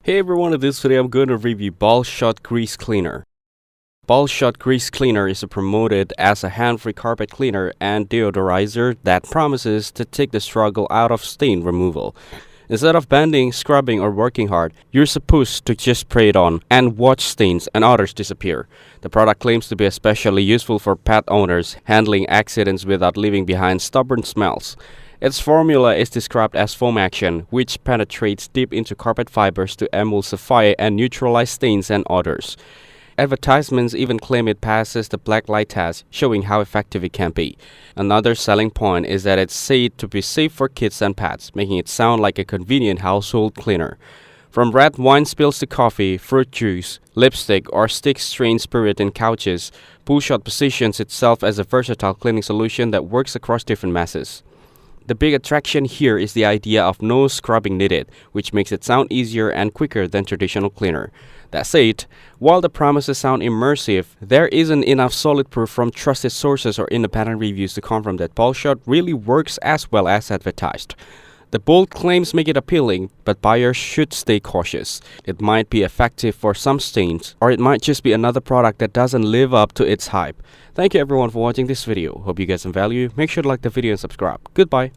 Hey everyone, in this video I'm going to review BullShot Grease Cleaner. BullShot Grease Cleaner is promoted as a hand-free carpet cleaner and deodorizer that promises to take the struggle out of stain removal. Instead of bending, scrubbing, or working hard, you're supposed to just spray it on and watch stains and others disappear. The product claims to be especially useful for pet owners handling accidents without leaving behind stubborn smells. Its formula is described as foam action, which penetrates deep into carpet fibers to emulsify and neutralize stains and odors. Advertisements even claim it passes the black light test, showing how effective it can be. Another selling point is that it's said to be safe for kids and pets, making it sound like a convenient household cleaner. From red wine spills to coffee, fruit juice, lipstick, or stick-strained spirit in couches, BullShot positions itself as a versatile cleaning solution that works across different messes. The big attraction here is the idea of no scrubbing needed, which makes it sound easier and quicker than traditional cleaner. That said, while the promises sound immersive, there isn't enough solid proof from trusted sources or independent reviews to confirm that BullShot really works as well as advertised. The bold claims make it appealing, but buyers should stay cautious. It might be effective for some stains, or it might just be another product that doesn't live up to its hype. Thank you everyone for watching this video. Hope you get some value. Make sure to like the video and subscribe. Goodbye.